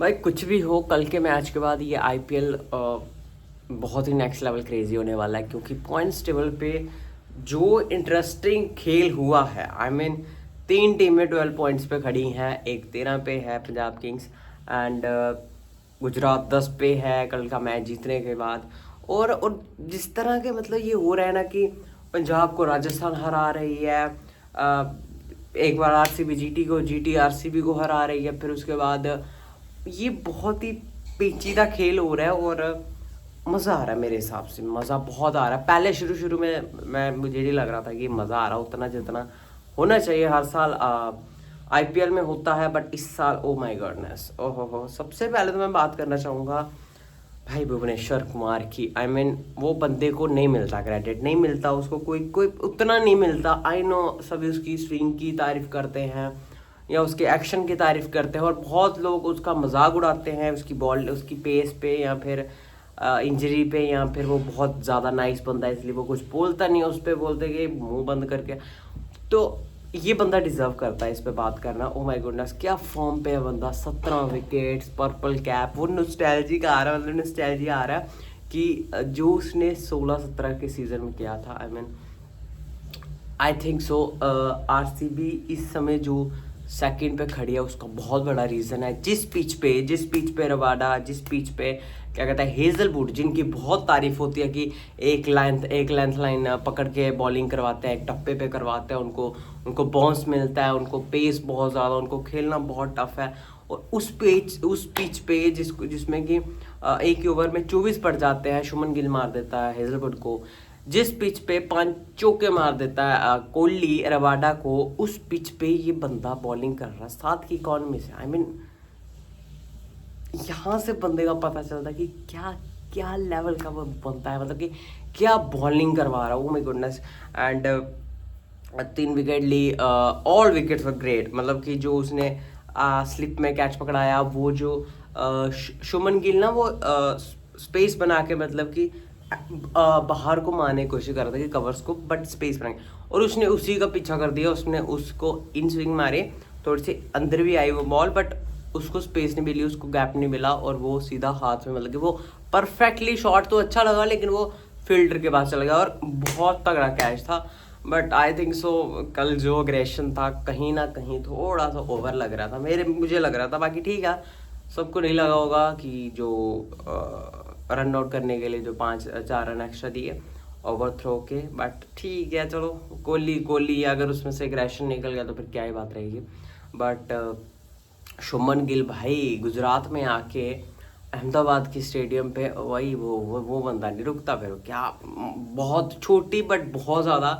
भाई कुछ भी हो, कल के मैच के बाद ये आईपीएल बहुत ही नेक्स्ट लेवल क्रेजी होने वाला है, क्योंकि पॉइंट्स टेबल पे जो इंटरेस्टिंग खेल हुआ है। आई मीन, तीन टीमें 12 पॉइंट्स पे खड़ी हैं, एक 13 पे है पंजाब किंग्स, एंड गुजरात 10 पे है कल का मैच जीतने के बाद। और जिस तरह के मतलब ये हो रहा है ना कि पंजाब को राजस्थान हरा रही है, एक बार आरसीबी जीटी को, जीटी आरसीबी को हरा रही है, फिर उसके बाद ये बहुत ही पेचीदा खेल हो रहा है। और मज़ा आ रहा है, मेरे हिसाब से मज़ा बहुत आ रहा है। पहले शुरू शुरू में मुझे नहीं लग रहा था कि मज़ा आ रहा उतना जितना होना चाहिए हर साल आईपीएल में होता है, बट इस साल ओ माय गॉडनेस, ओहो हो। सबसे पहले तो मैं बात करना चाहूँगा भाई भुवनेश्वर कुमार की। आई मीन, वो बंदे को नहीं मिलता क्रेडिट, नहीं मिलता उसको, कोई कोई उतना नहीं मिलता। आई नो सभी उसकी स्विंग की तारीफ़ करते हैं या उसके एक्शन की तारीफ़ करते हैं, और बहुत लोग उसका मजाक उड़ाते हैं उसकी बॉल, उसकी पेस पे, या फिर इंजरी पे, या फिर वो बहुत ज़्यादा नाइस बंदा है इसलिए वो कुछ बोलता नहीं है, उस पर बोलते कि मुंह बंद करके। तो ये बंदा डिजर्व करता है इस पे बात करना। ओ माय गुडनेस, क्या फॉर्म पे है बंदा, 17 विकेट्स, पर्पल कैप। वो नॉस्टैल्जिक आ रहा है, मतलब नॉस्टैल्जिया आ रहा है कि जो उसने 16-17 के सीज़न में किया था। I mean, I think so RCB इस समय जो सेकंड पे खड़ी है उसका बहुत बड़ा रीज़न है जिस पिच पे रबाडा, जिस पिच पे क्या कहता है हेजलवुड, जिनकी बहुत तारीफ होती है कि एक लेंथ लाइन पकड़ के बॉलिंग करवाते हैं, एक टप्पे पे करवाते हैं, उनको उनको बाउंस मिलता है, उनको पेस बहुत ज़्यादा, उनको खेलना बहुत टफ है। और उस पिच पे जिसमें कि एक ही ओवर में 24 पड़ जाते हैं, शुभमन गिल मार देता है हेजलवुड को। जिस पिच पे 5 चौके मार देता है कोहली रबाडा को, उस पिच पे ये बंदा बॉलिंग कर रहा है 7 की इकॉनमी से। आई मीन, यहाँ से बंदे का पता चलता है कि क्या क्या लेवल का वो बनता है, मतलब कि क्या बॉलिंग करवा रहा है। Oh my goodness. And 3 wicket ली, ऑल विकेट्स वर ग्रेट। मतलब कि जो उसने स्लिप में कैच पकड़ाया, वो जो शुभमन गिल ना, वो स्पेस बना के, मतलब कि बाहर को मारने की कोशिश कर रहा था कि कवर्स को, बट स्पेस बनाए, और उसने उसी का पीछा कर दिया। उसने उसको इन स्विंग मारे, थोड़ी सी अंदर भी आई वो बॉल, बट उसको स्पेस नहीं मिली, उसको गैप नहीं मिला, और वो सीधा हाथ में, मतलब कि वो परफेक्टली शॉट तो अच्छा लगा, लेकिन वो फील्डर के पास चला गया, और बहुत तगड़ा कैच था। बट आई थिंक सो कल जो अग्रेशन था कहीं ना कहीं थोड़ा सा ओवर लग रहा था, मुझे लग रहा था। बाकी ठीक है, सबको नहीं लगा होगा कि जो रन आउट करने के लिए जो 5-4 रन एक्स्ट्रा दिए ओवर थ्रो के। बट ठीक है, चलो, कोहली कोहली अगर उसमें से एग्रेशन निकल गया तो फिर क्या ही बात रहेगी। बट शुभमन गिल भाई गुजरात में आके अहमदाबाद के स्टेडियम पे, वही वो बंदा नहीं रुकता। फिर क्या, बहुत छोटी बट बहुत ज़्यादा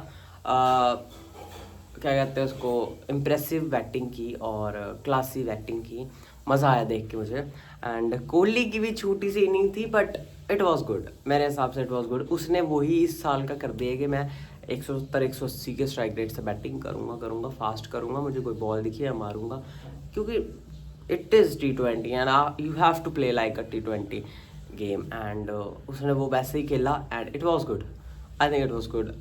क्या कहते हैं उसको, इम्प्रेसिव बैटिंग की और क्लासी बैटिंग की। मज़ा आया देख के मुझे। एंड कोहली की भी छोटी सी इनिंग थी, बट इट वाज गुड, मेरे हिसाब से इट वाज गुड। उसने वही इस साल का कर दिया कि मैं 170-180 के स्ट्राइक रेट से बैटिंग करूँगा, फास्ट करूँगा, मुझे कोई बॉल दिखी या मारूंगा, क्योंकि it is T20 and you have to play like a T20 game. And उसने वो वैसे ही खेला and it was good. I think it was good.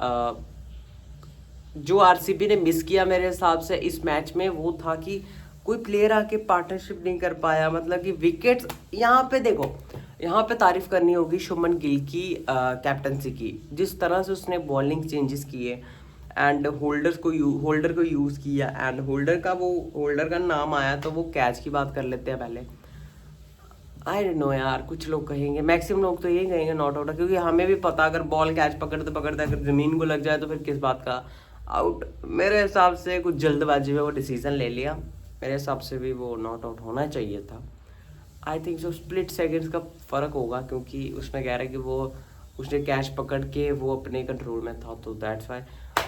जो आरसीबी ने मिस किया मेरे हिसाब से इस मैच में, वो था कि कोई प्लेयर आके पार्टनरशिप नहीं कर पाया। मतलब कि विकेट्स, यहाँ पे देखो, यहाँ पे तारीफ करनी होगी शुभमन गिल की कैप्टनसी की, जिस तरह से उसने बॉलिंग चेंजेस किए एंड होल्डर को यूज़ किया। एंड होल्डर का नाम आया तो वो कैच की बात कर लेते हैं पहले। आई डोंट नो यार, कुछ लोग कहेंगे, मैक्सिमम लोग तो यही कहेंगे नॉट आउट, क्योंकि हमें भी पता अगर बॉल कैच पकड़ते पकड़ते अगर ज़मीन को लग जाए तो फिर किस बात का आउट। मेरे हिसाब से कुछ जल्दबाजी में वो डिसीजन ले लिया, मेरे हिसाब से भी वो नॉट आउट होना चाहिए था। आई थिंक सो स्प्लिट सेकेंड्स का फ़र्क होगा, क्योंकि उसमें कह रहा है कि वो उसने कैच पकड़ के वो अपने कंट्रोल में था, तो that's why.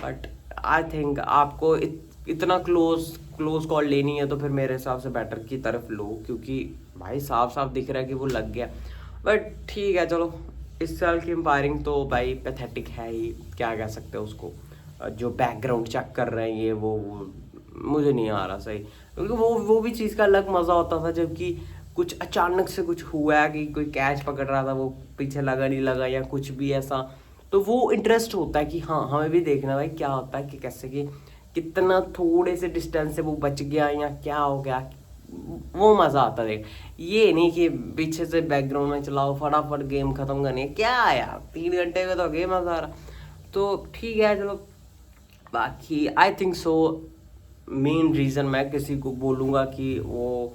But I think आपको इतना क्लोज कॉल लेनी है तो फिर मेरे हिसाब से बैटर की तरफ लो, क्योंकि भाई साफ साफ दिख रहा है कि वो लग गया। बट ठीक है, चलो, इस साल की एम्पायरिंग तो भाई पैथेटिक है ही, क्या कह सकते हैं उसको। जो बैकग्राउंड चेक कर रहे हैं ये वो मुझे नहीं आ रहा सही, क्योंकि वो भी चीज़ का अलग मज़ा होता था, जबकि कुछ अचानक से कुछ हुआ है कि कोई कैच पकड़ रहा था, वो पीछे लगा नहीं लगा या कुछ भी ऐसा, तो वो इंटरेस्ट होता है कि हाँ हमें भी देखना भाई क्या होता है, कि कैसे कि कितना थोड़े से डिस्टेंस से वो बच गया या क्या हो गया, वो मज़ा आता देख। ये नहीं कि पीछे से बैकग्राउंड में चलाओ फटाफट गेम ख़त्म करनी है, क्या यार 3 घंटे में तो गेम आ रहा। तो ठीक है चलो, बाकी आई थिंक सो मेन रीज़न मैं किसी को बोलूँगा कि वो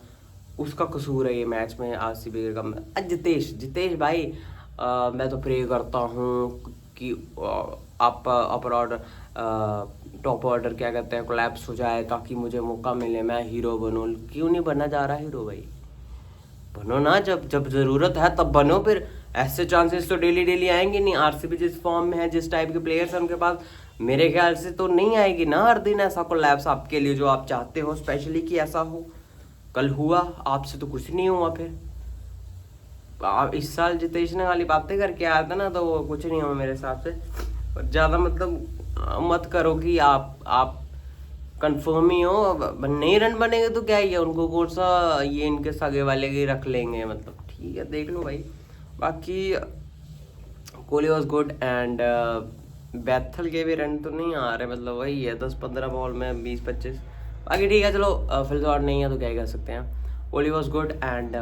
उसका कसूर है ये मैच में आरसीबी के कम। जितेश भाई, मैं तो प्रे करता हूँ कि अपर ऑर्डर टॉप ऑर्डर क्या कहते हैं कोलैप्स हो जाए ताकि मुझे मौका मिले, मैं हीरो बनूँ। क्यों नहीं बनना जा रहा हीरो भाई? बनो ना, जब जब ज़रूरत है तब बनो। फिर ऐसे चांसेस तो डेली डेली आएंगे नहीं। आरसीबी जिस फॉर्म में है, जिस टाइप के प्लेयर्स हैं उनके पास, मेरे ख्याल से तो नहीं आएगी ना हर दिन ऐसा कोलैप्स आपके लिए जो आप चाहते हो स्पेशली कि ऐसा हो। कल हुआ आपसे तो कुछ नहीं हुआ। फिर आप इस साल जितेश ने वाली बातें करके आया था ना, तो वो कुछ नहीं हुआ मेरे हिसाब से। पर ज़्यादा मतलब मत करो कि आप कंफर्म ही हो। नहीं रन बनेंगे तो क्या ही है, उनको कौन सा ये इनके सगे वाले के रख लेंगे, मतलब ठीक है देख लो भाई। बाकी Kohli was good and Bethel के भी रन तो नहीं आ रहे, मतलब वही है 10-15 बॉल में 20-25। बाकी ठीक है चलो, फिल शॉट नहीं है तो क्या ही कर सकते हैं। कोहली वॉज गुड एंड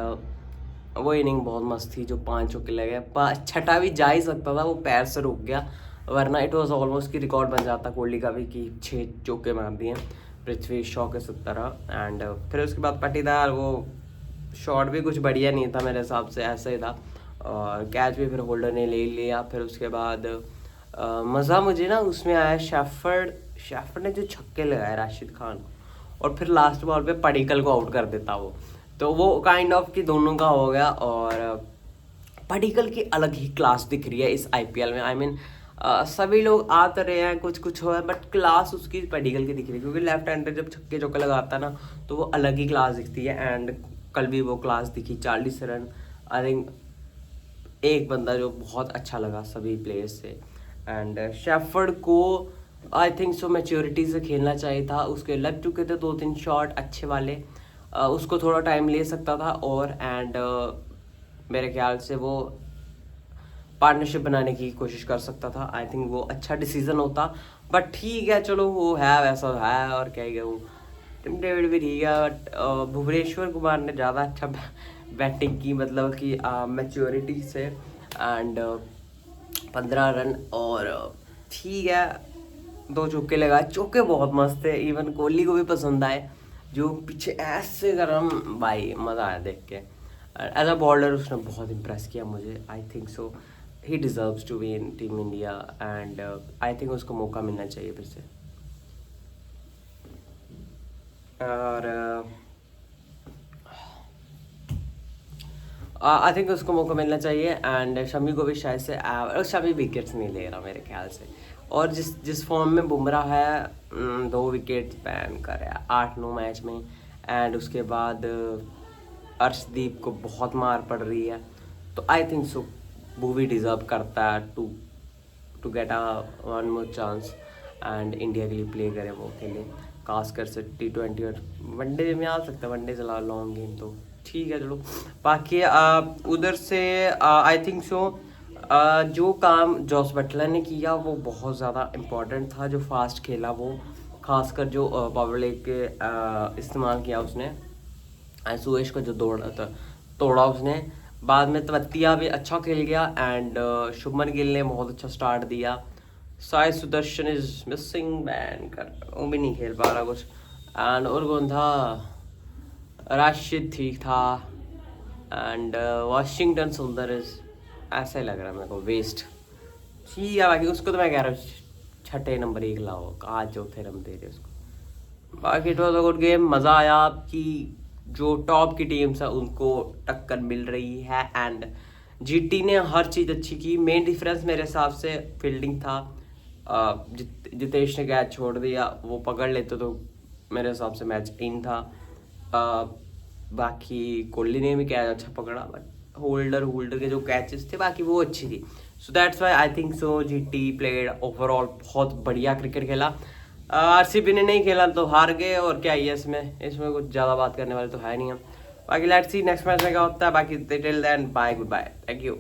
वो इनिंग बहुत मस्त थी जो 5 चौके लगे। छठा भी जा ही सकता था, वो पैर से रुक गया, वरना इट वॉज ऑलमोस्ट की रिकॉर्ड बन जाता कोहली का भी कि 6 चौके मार दिए। पृथ्वी शॉ के 17 एंड फिर उसके बाद पाटीदार, वो शॉट भी कुछ बढ़िया नहीं था मेरे हिसाब से, ऐसा ही था। और कैच भी फिर होल्डर ने ले लिया। फिर उसके बाद मज़ा मुझे ना उसमें आया, शेफर्ड ने जो छक्के लगाए राशिद खान, और फिर लास्ट बॉल पे पडिक्कल को आउट कर देता वो, तो वो काइंड ऑफ कि दोनों का हो गया। और पडिक्कल की अलग ही क्लास दिख रही है इस आईपीएल में। आई मीन सभी लोग आ तो रहे हैं, कुछ कुछ हो है, बट क्लास उसकी पडिक्कल की दिख रही है, क्योंकि लेफ्ट हैंडर जब छक्के चौके लगाता है ना तो वो अलग ही क्लास दिखती है। एंड कल भी वो क्लास दिखी, 40 रन। आई थिंक एक बंदा जो बहुत अच्छा लगा सभी प्लेयर्स से। एंड शेफर्ड को आई थिंक सो मैच्योरिटी से खेलना चाहिए था, उसके लग चुके थे 2-3 शॉट अच्छे वाले, उसको थोड़ा टाइम ले सकता था। और एंड मेरे ख्याल से वो पार्टनरशिप बनाने की कोशिश कर सकता था। आई थिंक वो अच्छा डिसीजन होता, बट ठीक है चलो, वो है वैसा है और क्या ही कहूँ। टिम डेविड भी ठीक है, बट भुवनेश्वर कुमार ने ज़्यादा अच्छा बैटिंग की, मतलब कि मैच्योरिटी से। एंड 15 रन और ठीक है, 2 चौके लगाए, चौके बहुत मस्त थे, इवन कोहली को भी पसंद आए, जो पीछे ऐसे गरम भाई, मज़ा आया देख के। एज अ बॉलर उसने बहुत इम्प्रेस किया मुझे। I think so he deserves to be in team India and I think उसको मौका मिलना चाहिए फिर से। और आई थिंक उसको मौका मिलना चाहिए। एंड शमी को भी शायद से शमी विकेट्स नहीं ले रहा मेरे ख्याल से, और जिस फॉर्म में बुमराह है 2 विकेट बैन कर रहा है 8-9 मैच में। एंड उसके बाद अर्शदीप को बहुत मार पड़ रही है, तो आई थिंक सो वो भी डिज़र्व करता है to get a 1 more chance and India के लिए प्ले करे वो खेले, खासकर से T20 और वनडे में आ सकता है, वनडे चला लॉन्ग गेम तो ठीक है चलो। बाकी उधर से आई थिंक सो जो काम जॉस बटलर ने किया वो बहुत ज़्यादा इम्पोर्टेंट था, जो फास्ट खेला वो, खासकर जो पावर प्ले के इस्तेमाल किया उसने, सुरेश को जो तोड़ा उसने। बाद में तवत्तिया भी अच्छा खेल गया एंड शुभमन गिल ने बहुत अच्छा स्टार्ट दिया। Sai Sudarshan is missing ban कर, वो भी नहीं खेल पा रहा कुछ। एंड और कौन था, राशिद ठीक था। एंड वाशिंगटन सुंदर इज ऐसा ही लग रहा है मेरे को वेस्ट, ठीक है। बाकी उसको तो मैं कह रहा हूँ 6 नंबर 1 लाओ, आज 4थे नंबर दे रहे उसको। बाकी it was a good game, मज़ा आया। आपकी जो टॉप की टीम्स है उनको टक्कर मिल रही है एंड जीटी ने हर चीज़ अच्छी की। मेन डिफरेंस मेरे हिसाब से फील्डिंग था। जितेश ने कैच छोड़ दिया, वो पकड़ लेते तो मेरे हिसाब से मैच इन था। बाकी कोहली ने भी कैच अच्छा पकड़ा, बट होल्डर के जो कैचेस थे बाकी वो अच्छी थी। So that's why I think so GT played overall बहुत बढ़िया क्रिकेट खेला। आरसीबी ने नहीं खेला तो हार गए, और क्या ही है इसमें कुछ ज़्यादा बात करने वाले तो है नहीं हम। बाकी लेट्स सी नेक्स्ट मैच में क्या होता है। बाकी till then bye, good bye, thank you.